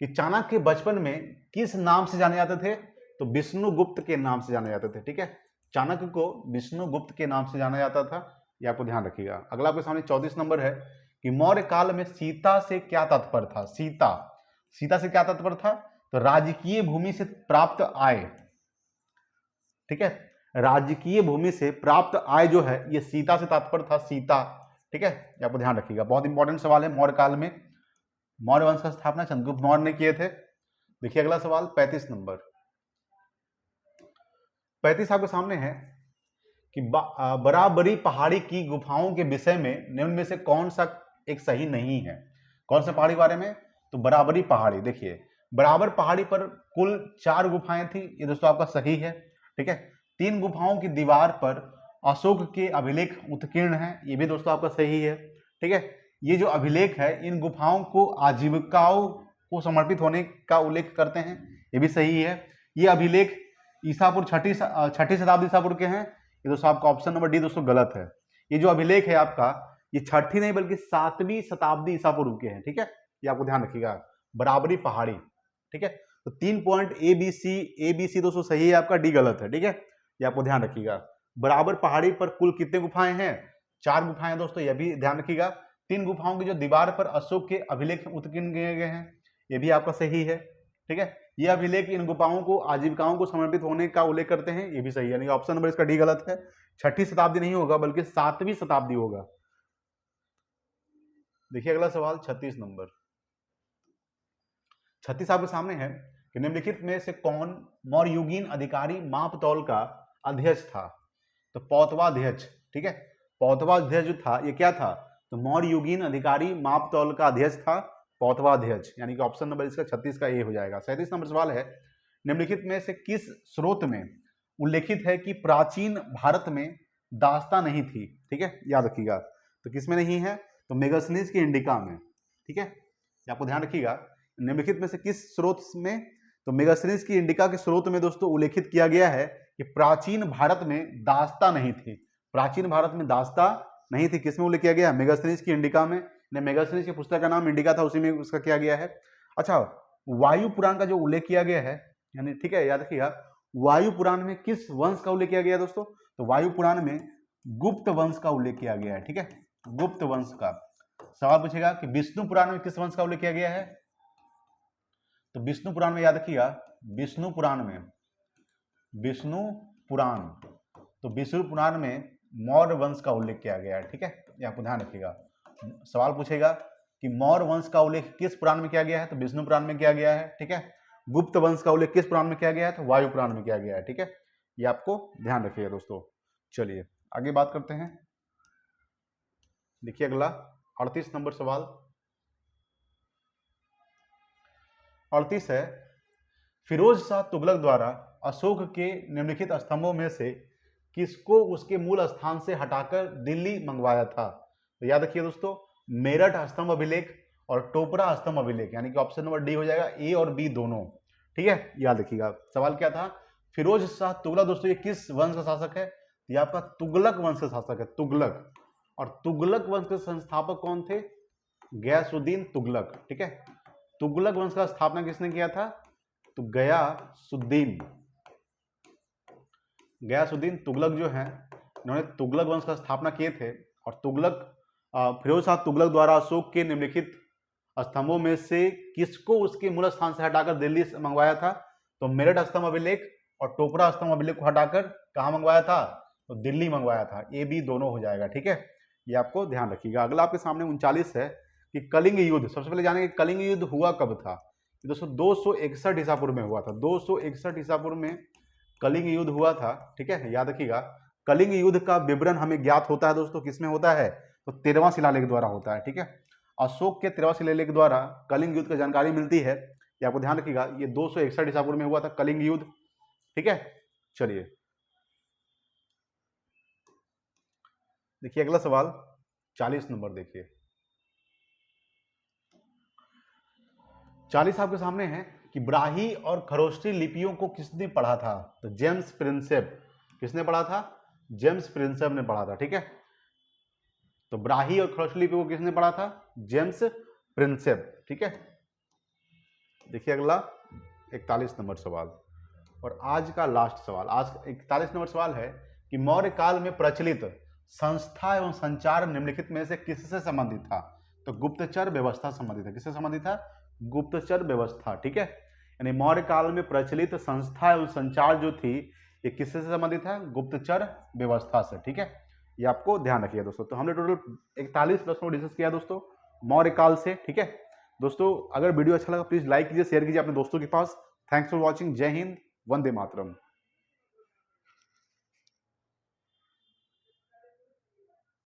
कि चाणक्य बचपन में किस नाम से जाने जाते थे, तो विष्णुगुप्त के नाम से जाने जाते थे, ठीक है। चाणक्य को विष्णुगुप्त के नाम से जाना जाता था, ये आपको ध्यान रखिएगा। अगला आपके सामने 34 नंबर है कि मौर्य काल में सीता से क्या तात्पर्य था। सीता से क्या तात्पर्य था, तो राजकीय भूमि से प्राप्त आय, ठीक है। राजकीय भूमि से प्राप्त आय जो है ये सीता से तात्पर्य था, सीता, ठीक है। ये आपको ध्यान रखिएगा, बहुत इंपॉर्टेंट सवाल है। मौर्य काल में मौर्य वंश का स्थापना चंद्रगुप्त मौर्य ने किए थे। देखिए अगला सवाल 35 नंबर। 35 आपके सामने है कि बराबरी पहाड़ी की गुफाओं के विषय में निम्न में से कौन सा एक सही नहीं है। कौन सा पहाड़ी के बारे में, तो बराबरी पहाड़ी। देखिए बराबर पहाड़ी पर कुल 4 गुफाएं थी, ये दोस्तों आपका सही है, ठीक है। 3 गुफाओं की दीवार पर अशोक के अभिलेख उत्कीर्ण है, ये भी दोस्तों आपका सही है, ठीक है। ये जो अभिलेख है इन गुफाओं को आजीविकाओं को समर्पित होने का उल्लेख करते हैं, ये भी सही है। ये अभिलेख ईसापुर छठी शताब्दी ईसापुर के हैं, ये दोस्तों आपका ऑप्शन नंबर डी दोस्तों गलत है। ये जो अभिलेख है आपका, ये छठी नहीं बल्कि 7वीं शताब्दी ईसा पूर्व के हैं, ठीक है। ये आपको ध्यान रखिएगा, बराबरी पहाड़ी, ठीक है। तो 3 पॉइंट ए बी सी दोस्तों सही है आपका, डी गलत है, ठीक है। ये आपको ध्यान रखिएगा। बराबर पहाड़ी पर कुल कितने गुफाएं हैं, 4 गुफाएं दोस्तों, ये भी ध्यान रखिएगा। 3 गुफाओं की जो दीवार पर अशोक के अभिलेख उत्कीर्ण किए गए हैं, ये भी आपका सही है, ठीक है। ये अभिलेख इन गुफाओं को आजीविकाओं को समर्पित होने का उल्लेख करते हैं, ये भी सही है, यानी ऑप्शन नंबर इसका डी गलत है। छठी शताब्दी नहीं होगा बल्कि 7वीं शताब्दी होगा। देखिए अगला सवाल 36 नंबर। 36 आपके सामने है कि निम्नलिखित में से कौन मौर्युगीन अधिकारी माप तौल का अध्यक्ष था, तो पौतवाध्यक्ष, ठीक है। पौतवाध्यक्ष जो था ये क्या था, तो मौर्युगीन अधिकारी माप तौल का अध्यक्ष था, पौतवाध्यक्ष, यानी कि ऑप्शन नंबर इसका 36 का ए हो जाएगा। 37 नंबर सवाल है, निम्नलिखित में से किस स्रोत में उल्लेखित है कि प्राचीन भारत में दास्ता नहीं थी, ठीक है, याद रखिएगा। तो किसमें नहीं है, तो मेगास्थनीज की इंडिका में, ठीक है, आपको ध्यान रखिएगा। निम्नलिखित में से किस स्रोत में, तो मेगास्थनीज की इंडिका के स्रोत में दोस्तों उल्लेखित किया गया है कि प्राचीन भारत में दास्ता नहीं थी। प्राचीन भारत में दास्ता नहीं थी, किसमें उल्लेख किया गया, मेगास्थनीज की इंडिका में। मेगास्थनीज की पुस्तक का नाम इंडिका था, उसी में उसका किया गया है। अच्छा, वायु पुराण का जो उल्लेख किया गया है, यानी ठीक है, याद रखिएगा, वायु पुराण में किस वंश का उल्लेख किया गया है दोस्तों, तो वायु पुराण में गुप्त वंश का उल्लेख किया गया है, ठीक है, गुप्त वंश का। सवाल पूछेगा कि विष्णु पुराण में किस वंश का उल्लेख किया गया है, तो विष्णु पुराण में याद रखिएगा, विष्णु पुराण में, विष्णु पुराण, तो विष्णु पुराण में मौर्य वंश का उल्लेख किया गया है, ठीक है, ये आपको ध्यान रखिएगा। सवाल पूछेगा कि मौर्य वंश का उल्लेख किस पुराण में किया गया है, तो विष्णु पुराण में किया गया है, ठीक है। गुप्त वंश का उल्लेख किस पुराण में किया गया है, तो वायु पुराण में किया गया है, ठीक है, ये आपको ध्यान रखिएगा दोस्तों। चलिए आगे बात करते हैं। देखिए अगला 38 नंबर सवाल। 38 है, फिरोज शाह तुगलक द्वारा अशोक के निम्नलिखित स्तंभों में से किसको उसके मूल स्थान से हटाकर दिल्ली मंगवाया था, तो याद रखिए दोस्तों, मेरठ स्तंभ अभिलेख और टोपरा स्तंभ अभिलेख, यानी कि ऑप्शन नंबर डी हो जाएगा, ए और बी दोनों, ठीक है, याद रखिएगा। सवाल क्या था, फिरोज शाह तुगलक दोस्तों ये किस वंश का शासक है, ये आपका तुगलक वंश का शासक है, तुगलक। और तुगलक वंश के संस्थापक कौन थे, गयासुद्दीन तुगलक, ठीक है। तुगलक वंश का स्थापना किसने किया था, तो गयासुद्दीन तुगलक जो है, इन्होंने तुगलक वंश का स्थापना किए थे। और तुगलक फिरोज शाह तुगलक द्वारा अशोक के निम्नलिखित स्तंभों में से किसको उसके मूल स्थान से हटाकर दिल्ली से मंगवाया था? तो मेरठ स्तंभ अभिलेख और टोपरा स्तंभ अभिलेख को हटाकर कहाँ मंगवाया था? तो दिल्ली मंगवाया था। ए बी दोनों हो जाएगा, ठीक है, ये आपको ध्यान रखिएगा। अगला आपके सामने 39 है कि कलिंग युद्ध, सबसे पहले जानेंगे कलिंग युद्ध हुआ कब था। दोस्तों 261 ईसा पूर्व में हुआ था। 261 ईसा पूर्व में कलिंग युद्ध हुआ था, ठीक है, याद रखिएगा। कलिंग युद्ध का विवरण हमें ज्ञात होता है दोस्तों, किसमें होता है? तो 13वां शिलालेख द्वारा होता है, ठीक है। अशोक के 13वां शिलालेख द्वारा कलिंग युद्ध की जानकारी मिलती है, ये आपको ध्यान रखिएगा। ये 261 ईसा पूर्व में हुआ था कलिंग युद्ध, ठीक है। चलिए देखिए अगला सवाल 40 नंबर देखिए। 40 आपके सामने है कि ब्राही और खरोष्टी लिपियों को किसने पढ़ा था? तो जेम्स प्रिंसेप। किसने पढ़ा था? जेम्स प्रिंसेप ने पढ़ा था, ठीक है। तो ब्राही और खरोष्टी लिपियों को किसने पढ़ा था? जेम्स प्रिंसेप, ठीक है। देखिए अगला 41 नंबर सवाल और आज का लास्ट सवाल। आज 41 नंबर सवाल है कि मौर्य काल में प्रचलित संस्था एवं संचार निम्नलिखित में से किससे संबंधित था? तो गुप्तचर व्यवस्था संबंधित है। किससे संबंधित था? गुप्तचर व्यवस्था, ठीक है। यानी मौर्य काल में प्रचलित संस्था एवं संचार जो थी ये किससे संबंधित है? गुप्तचर व्यवस्था से, ठीक है। ये आपको ध्यान रखिएगा दोस्तों। तो हमने टोटल 41 प्रश्नों को डिस्कस किया दोस्तों मौर्य काल से, ठीक है दोस्तों। अगर वीडियो अच्छा लगा प्लीज लाइक कीजिए, शेयर कीजिए अपने दोस्तों के पास। Thanks for watching. जय हिंद, वंदे मातरम।